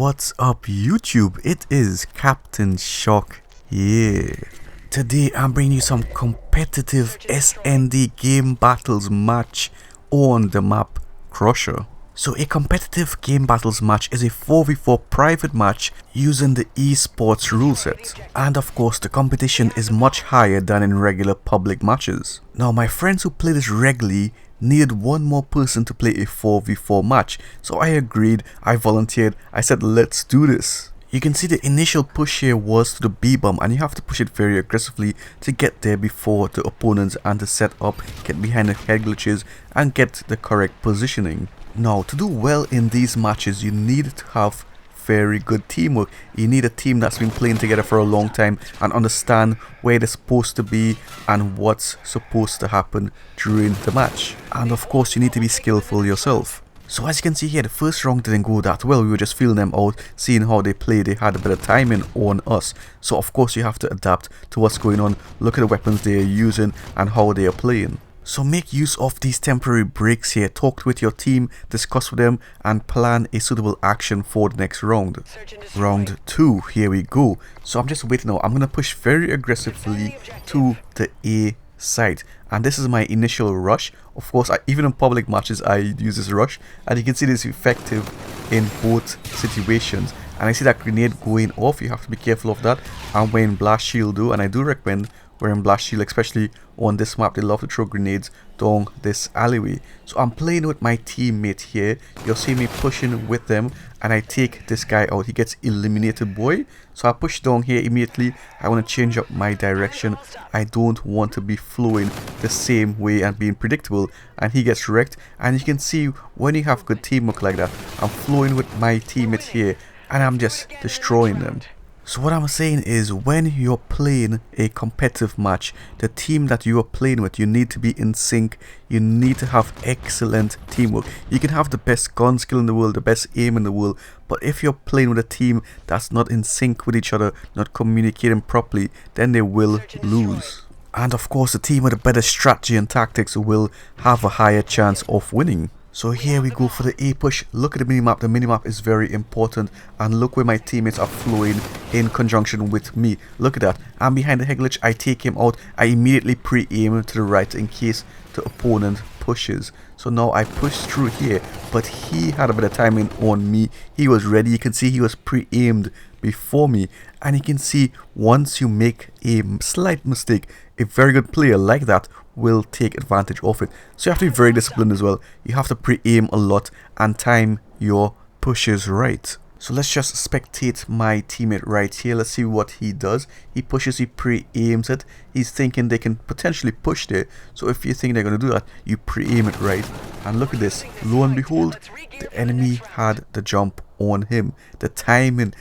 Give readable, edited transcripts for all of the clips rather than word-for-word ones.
What's up YouTube? It is Captain Shock here. Today I'm bringing you some competitive SND game battles match on the map Crusher. So a competitive game battles match is a 4v4 private match using the esports rule set. And of course the competition is much higher than in regular public matches. Now my friends who play this regularly needed one more person to play a 4v4 match, so I agreed, I volunteered, I said let's do this. You can see the initial push here was to the B bomb, and you have to push it very aggressively to get there before the opponents and to set up, get behind the head glitches and get the correct positioning. Now to do well in these matches you need to have very good teamwork. You need a team that's been playing together for a long time and understand where they're supposed to be and what's supposed to happen during the match. And of course you need to be skillful yourself. So as you can see here, the first round didn't go that well. We were just feeling them out, seeing how they play. They had a bit of timing on us. So of course you have to adapt to what's going on, look at the weapons they are using and how they are playing. So make use of these temporary breaks here, talk with your team, discuss with them and plan a suitable action for the next round. Round 2, here we go. So I'm just waiting now, I'm going to push very aggressively to the A side. And this is my initial rush. Of course, even in public matches I use this rush. And you can see this effective in both situations. And I see that grenade going off, you have to be careful of that. I'm wearing blast shield though, and I do recommend wearing blast shield, especially on this map. They love to throw grenades down this alleyway. So I'm playing with my teammate here. You'll see me pushing with them and I take this guy out. He gets eliminated, boy. So I push down here immediately. I want to change up my direction. I don't want to be flowing the same way and being predictable, and he gets wrecked. And you can see when you have good teamwork like that, I'm flowing with my teammate here and I'm just destroying them. So what I'm saying is, when you're playing a competitive match, the team that you are playing with, you need to be in sync. You need to have excellent teamwork. You can have the best gun skill in the world, the best aim in the world, but if you're playing with a team that's not in sync with each other, not communicating properly, then they will lose. And of course the team with a better strategy and tactics will have a higher chance of winning. So here we go for the A push. Look at the minimap. The minimap is very important, and look where my teammates are flowing in conjunction with me. Look at that. I'm behind the head glitch. I take him out. I immediately pre-aim to the right in case the opponent pushes. So now I push through here, but he had a bit of timing on me. He was ready. You can see he was pre-aimed before me, and you can see once you make a slight mistake, a very good player like that will take advantage of it. So you have to be very disciplined as well. You have to pre-aim a lot and time your pushes right. So let's just spectate my teammate right here. Let's see what he does. He pushes, he pre-aims it. He's thinking they can potentially push there. So if you think they're going to do that, you pre-aim it right. And look at this. Lo and behold, the enemy had the jump on him. The timing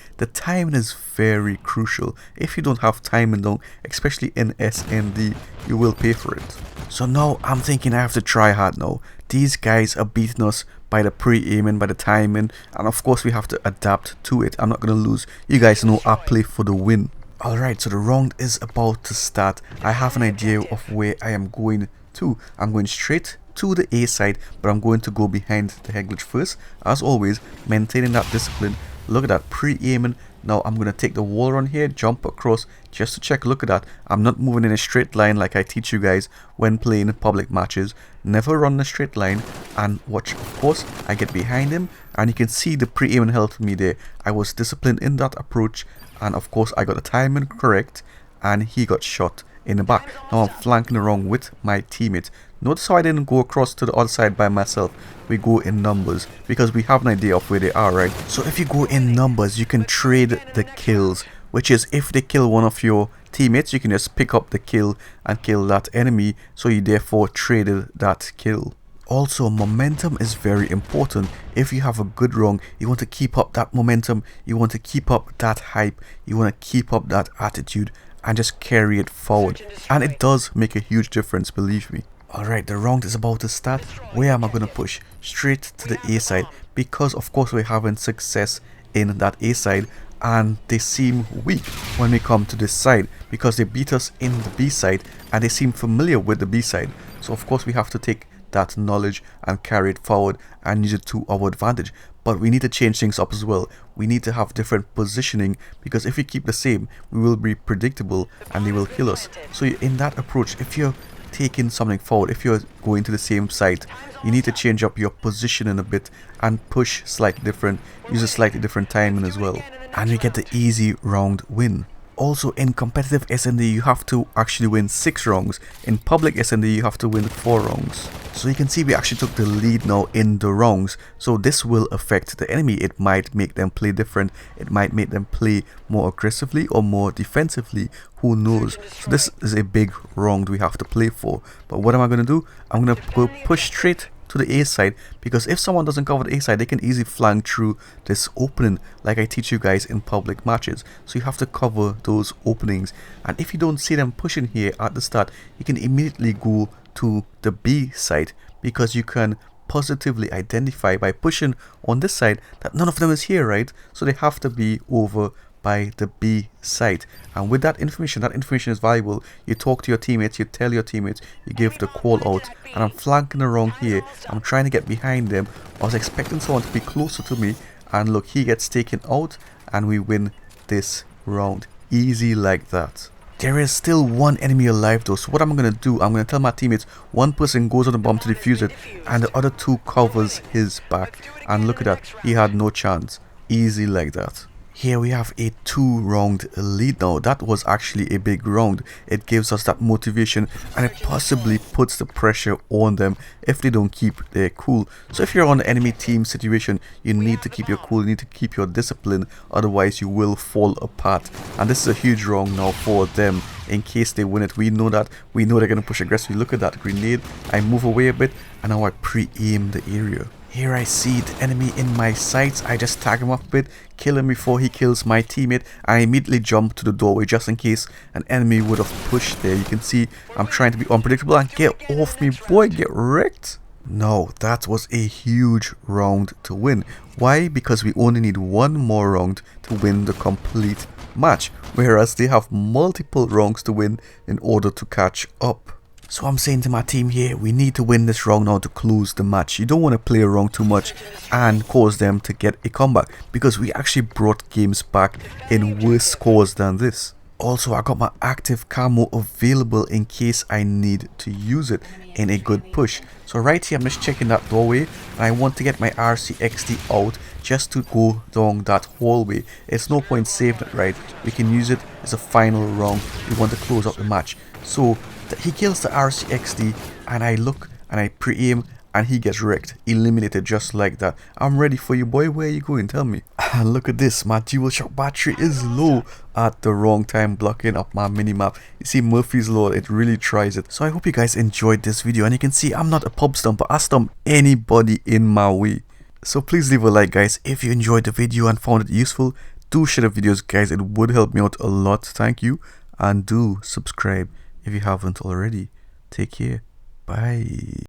is very crucial. If you don't have timing down, especially in SND, you will pay for it. So now I'm thinking I have to try hard now. These guys are beating us by the pre-aiming, by the timing, and of course we have to adapt to it. I'm not going to lose. You guys know I play for the win. Alright, so the round is about to start. I have an idea of where I am going to. I'm going straight to the A side, but I'm going to go behind the head glitch first. As always, maintaining that discipline. Look at that, pre-aiming. Now I'm going to take the wall run here, jump across just to check. Look at that. I'm not moving in a straight line like I teach you guys when playing public matches. Never run in a straight line. And watch, of course, I get behind him and you can see the pre-aiming helped me there. I was disciplined in that approach, and of course I got the timing correct and he got shot in the back. Now I'm flanking around with my teammates. Notice how I didn't go across to the other side by myself. We go in numbers because we have an idea of where they are, right? So if you go in numbers, you can trade the kills, which is if they kill one of your teammates, you can just pick up the kill and kill that enemy. So you therefore traded that kill. Also, momentum is very important. If you have a good run, you want to keep up that momentum, you want to keep up that hype, you want to keep up that attitude and just carry it forward. And it does make a huge difference, believe me. Alright, the round is about to start. Where am I going to push? Straight to the A side, because of course we're having success in that A side and they seem weak when we come to this side because they beat us in the B side and they seem familiar with the B side. So of course we have to take that knowledge and carry it forward and use it to our advantage. But we need to change things up as well. We need to have different positioning, because if we keep the same, we will be predictable and they will kill us. So in that approach, if you're taking something forward, if you're going to the same site, you need to change up your positioning a bit and push slightly different, use a slightly different timing as well, and we get the easy round win. Also, in competitive SND, you have to actually win 6 rounds. In public SND, you have to win 4 rounds. So you can see we actually took the lead now in the rounds. So this will affect the enemy. It might make them play different. It might make them play more aggressively or more defensively. Who knows? So this is a big round we have to play for. But what am I going to do? I'm going to go push straight to the A side, because if someone doesn't cover the A side, they can easily flank through this opening like I teach you guys in public matches. So you have to cover those openings, and if you don't see them pushing here at the start, you can immediately go to the B side, because you can positively identify by pushing on this side that none of them is here, right? So they have to be over by the B side, and with that information is valuable. You talk to your teammates, you tell your teammates, you give the call out. And I'm flanking around here, I'm trying to get behind them. I was expecting someone to be closer to me, and look, he gets taken out and we win this round easy like that. There is still one enemy alive though, so what I'm going to do, I'm going to tell my teammates one person goes on the bomb to defuse it and the other 2 covers his back, and look at that, he had no chance. Easy like that. Here we have a 2-round lead now. That was actually a big round. It gives us that motivation, and it possibly puts the pressure on them if they don't keep their cool. So if you're on the enemy team situation, you need to keep your cool, you need to keep your discipline, otherwise you will fall apart. And this is a huge round now for them. In case they win it, we know they're going to push aggressively. Look at that grenade. I move away a bit, and now I pre-aim the area. Here I see the enemy in my sights. I just tag him up a bit, kill him before he kills my teammate. I immediately jump to the doorway just in case an enemy would have pushed there. You can see I'm trying to be unpredictable, and get off me, boy, get wrecked. No, that was a huge round to win. Why? Because we only need 1 more round to win the complete match, whereas they have multiple rounds to win in order to catch up. So I'm saying to my team here, we need to win this round now to close the match. You don't want to play around too much and cause them to get a comeback, because we actually brought games back in worse scores than this. Also, I got my active camo available in case I need to use it in a good push. So right here, I'm just checking that doorway, and I want to get my RCXD out just to go down that hallway. It's no point saving it, right? We can use it as a final round. We want to close out the match. So he kills the RCXD, and I look and I pre-aim, and he gets wrecked, eliminated just like that. I'm ready for you, boy. Where are you going? Tell me. And look at this, my dual shock battery is low at the wrong time, blocking up my minimap. You see Murphy's Law, it really tries it. So I hope you guys enjoyed this video, and you can see I'm not a pub stomper. I stomp anybody in my way. So please leave a like, guys, if you enjoyed the video and found it useful. Do share the videos, guys, it would help me out a lot. Thank you, and do subscribe if you haven't already. Take care. Bye.